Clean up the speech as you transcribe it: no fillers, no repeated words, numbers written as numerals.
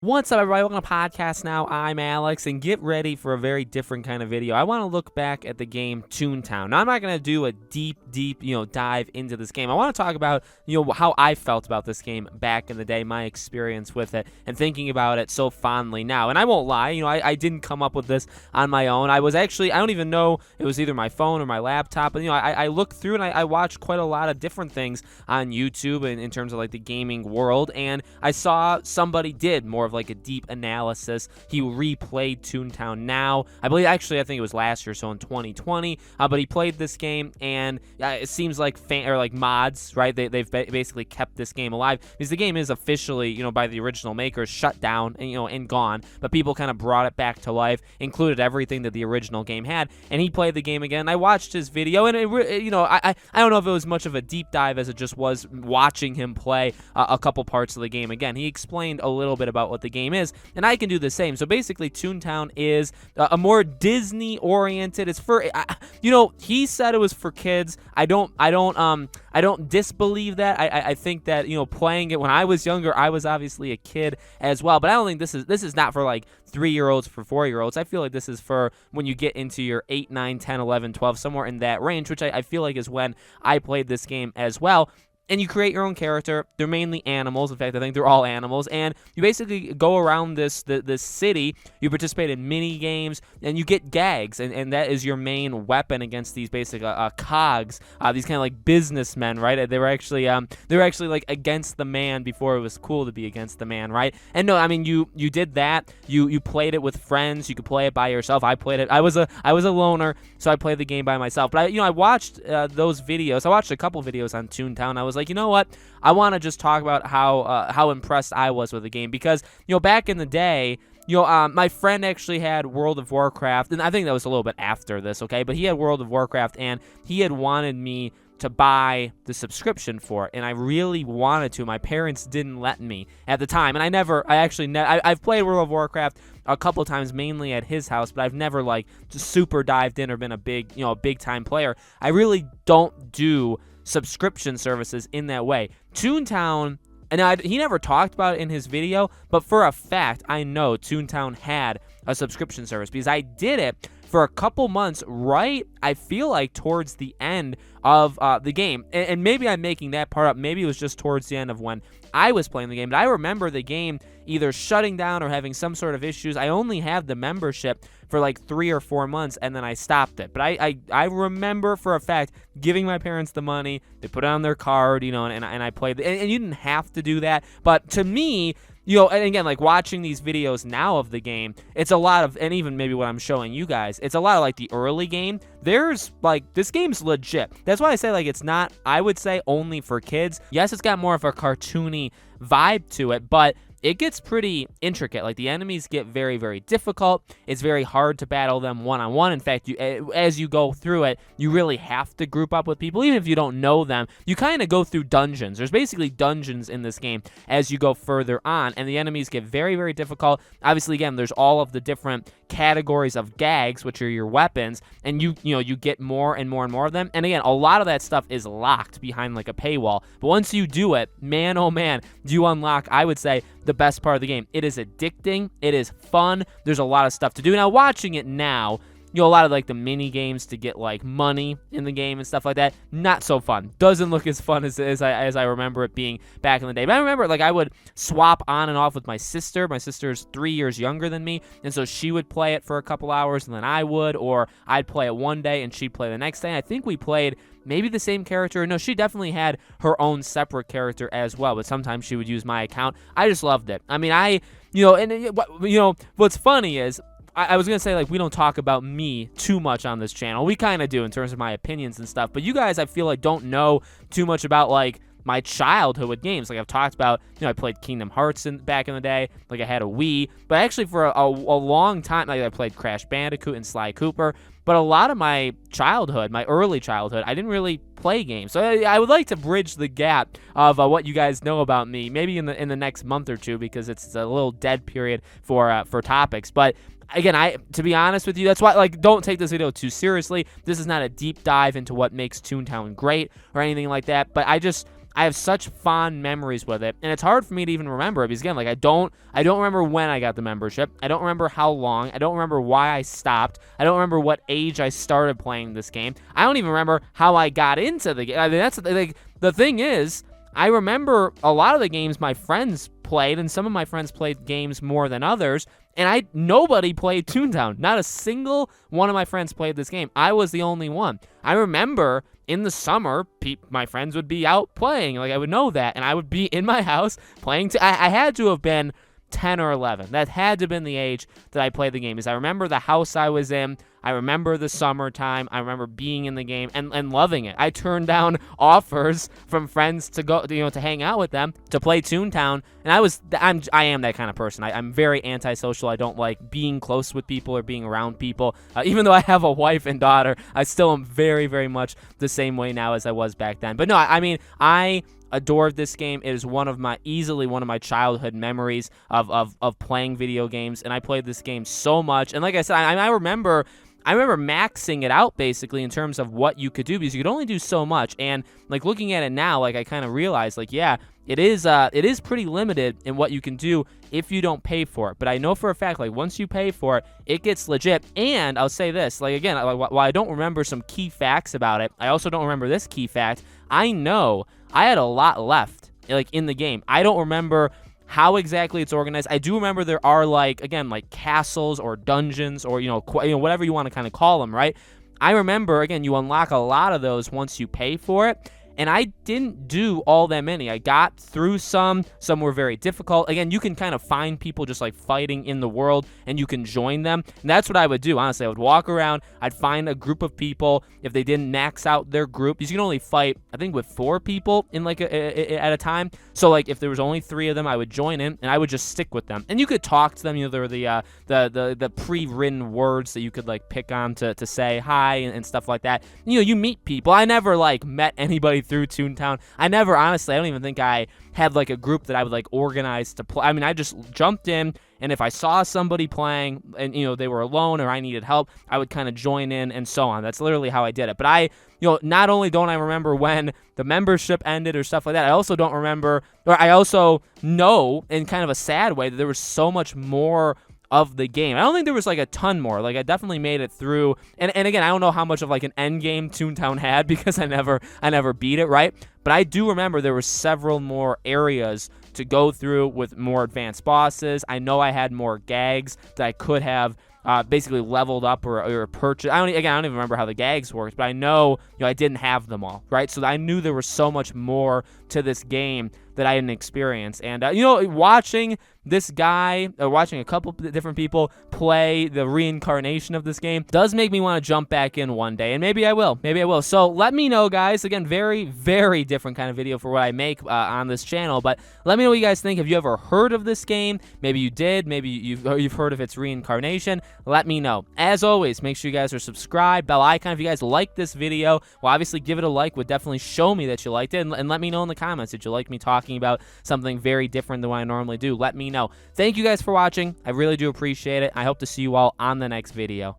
What's up, everybody? Welcome to Podcast Now. I'm Alex, and get ready for a very different kind of video. I want to look back at the game ToonTown. Now, I'm not going to do a deep, dive into this game. I want to talk about, how I felt about this game back in the day, my experience with it, and thinking about it so fondly now. And I won't lie, I didn't come up with this on my own. I don't even know, it was either my phone or my laptop. And, I looked through and I watched quite a lot of different things on YouTube in terms of, like, the gaming world. And I saw somebody did more of like a deep analysis. He replayed ToonTown now. I think it was last year, so in 2020. But he played this game, and it seems like mods, right? They've basically kept this game alive because the game is officially, by the original makers, shut down and gone. But people kind of brought it back to life, included everything that the original game had, and he played the game again. I watched his video, and I don't know if it was much of a deep dive as it just was watching him play a couple parts of the game again. He explained a little bit about what the game is, and I can do the same. So basically, ToonTown is a more Disney-oriented. It's for, he said it was for kids. I don't disbelieve that. I think that playing it when I was younger, I was obviously a kid as well. But I don't think this is not for like 3-year-olds, for 4-year-olds. I feel like this is for when you get into your 8, 9, 10, 11, 12, somewhere in that range, which I feel like is when I played this game as well. And you create your own character. They're mainly animals. In fact, I think they're all animals. And you basically go around this city. You participate in mini games, and you get gags, and that is your main weapon against these basic cogs. These kind of like businessmen, right? They were actually like against the man before it was cool to be against the man, right? And no, I mean you did that. You played it with friends. You could play it by yourself. I played it. I was a loner, so I played the game by myself. But I watched those videos. I watched a couple videos on ToonTown. I was like, you know what? I want to just talk about how impressed I was with the game because, back in the day, my friend actually had World of Warcraft, and I think that was a little bit after this, okay? But he had World of Warcraft, and he had wanted me to buy the subscription for it, and I really wanted to. My parents didn't let me at the time, and I've played World of Warcraft a couple times, mainly at his house, but I've never like just super dived in or been a big time player. I really don't do subscription services in that way. ToonTown, and he never talked about it in his video, but for a fact, I know ToonTown had a subscription service because I did it for a couple months, right? I feel like towards the end of the game, and maybe I'm making that part up. Maybe it was just towards the end of when I was playing the game, but I remember the game either shutting down or having some sort of issues. I only had the membership for like 3 or 4 months, and then I stopped it. But I remember for a fact giving my parents the money. They put it on their card, and I played. And you didn't have to do that, but to me, and again, like watching these videos now of the game, it's a lot of, and even maybe what I'm showing you guys, it's a lot of like the early game. There's like, this game's legit. That's why I say like it's not, I would say, only for kids. Yes, it's got more of a cartoony vibe to it, but it gets pretty intricate. Like the enemies get very, very difficult. It's very hard to battle them one-on-one. In fact, as you go through it, you really have to group up with people. Even if you don't know them, you kind of go through dungeons. There's basically dungeons in this game as you go further on, and the enemies get very, very difficult. Obviously, again, there's all of the different categories of gags, which are your weapons, and you get more and more and more of them. And again, a lot of that stuff is locked behind like a paywall. But once you do it, man, oh man, do you unlock, I would say, the best part of the game. It is addicting. It is fun. There's a lot of stuff to do. Now, watching it now, a lot of like the mini games to get like money in the game and stuff like that, not so fun. Doesn't look as fun as I remember it being back in the day. But I remember like I would swap on and off with my sister. My sister's 3 years younger than me, and so she would play it for a couple hours, and then I would, or I'd play it one day and she'd play the next day. I think we played maybe the same character. No, she definitely had her own separate character as well, but sometimes she would use my account. I just loved it. I mean, what's funny is, I was going to say, like, we don't talk about me too much on this channel. We kind of do in terms of my opinions and stuff. But you guys, I feel like, don't know too much about, like, my childhood with games. Like, I've talked about, I played Kingdom Hearts back in the day. Like, I had a Wii. But actually, for a long time, like, I played Crash Bandicoot and Sly Cooper. But a lot of my childhood, my early childhood, I didn't really play games. So I would like to bridge the gap of what you guys know about me, maybe in the next month or two, because it's a little dead period for topics. But again, to be honest with you, that's why, like, don't take this video too seriously. This is not a deep dive into what makes ToonTown great or anything like that. But I just I have such fond memories with it, and it's hard for me to even remember it because, again, like, I don't remember when I got the membership. I don't remember how long. I don't remember why I stopped. I don't remember what age I started playing this game. I don't even remember how I got into the game. I mean, that's like, the thing is, I remember a lot of the games my friends played, and some of my friends played games more than others, and nobody played ToonTown. Not a single one of my friends played this game. I was the only one. I remember in the summer, my friends would be out playing. Like, I would know that, and I would be in my house playing. I had to have been 10 or 11. That had to have been the age that I played the game. Because I remember the house I was in. I remember the summertime. I remember being in the game and loving it. I turned down offers from friends to go, to hang out with them, to play ToonTown, and I am that kind of person. I'm very antisocial. I don't like being close with people or being around people. Even though I have a wife and daughter, I still am very, very much the same way now as I was back then. But no, I mean, I adored this game. It is easily one of my childhood memories of playing video games, and I played this game so much. And like I said, I remember maxing it out basically in terms of what you could do, because you could only do so much. And like, looking at it now, like, I kind of realized, like, yeah, it is pretty limited in what you can do if you don't pay for it. But I know for a fact, like, once you pay for it, it gets legit. And I'll say this, like, again, while I don't remember some key facts about it, I also don't remember this key fact. I know I had a lot left, like, in the game. I don't remember how exactly it's organized. I do remember there are, like, again, like, castles or dungeons or, whatever you want to kind of call them, right? I remember, again, you unlock a lot of those once you pay for it. And I didn't do all that many. I got through some. Some were very difficult. Again, you can kind of find people just like fighting in the world, and you can join them. And that's what I would do, honestly. I would walk around. I'd find a group of people. If they didn't max out their group, because you can only fight, I think, with 4 people in like at a time. So like, if there was only 3 of them, I would join in, and I would just stick with them. And you could talk to them. There were the pre-written words that you could like pick on to say hi and stuff like that. You meet people. I never like met anybody through ToonTown. I don't even think I had like a group that I would like organize to play. I mean, I just jumped in, and if I saw somebody playing and they were alone or I needed help, I would kind of join in and so on. That's literally how I did it. But I not only don't I remember when the membership ended or stuff like that, I also don't remember, or I also know in kind of a sad way that there was so much more of the game. I don't think there was like a ton more. Like, I definitely made it through, and again, I don't know how much of like an end game ToonTown had, because I never beat it, right? But I do remember there were several more areas to go through with more advanced bosses. I know I had more gags that I could have basically leveled up or purchased. I don't even remember how the gags worked, but I know I didn't have them all, right? So I knew there was so much more to this game that I didn't experience. And watching this guy, watching a couple different people play the reincarnation of this game does make me want to jump back in one day, and maybe I will. So let me know, guys. Again, very, very different kind of video for what I make on this channel, but let me know what you guys think. Have you ever heard of this game? Maybe you did. Maybe you've heard of its reincarnation. Let me know. As always, make sure you guys are subscribed, bell icon. If you guys like this video, well, obviously give it a like. Would definitely show me that you liked it, and let me know in the comments. Did you like me talking about something very different than what I normally do? Let me know. Thank you guys for watching. I really do appreciate it. I hope to see you all on the next video.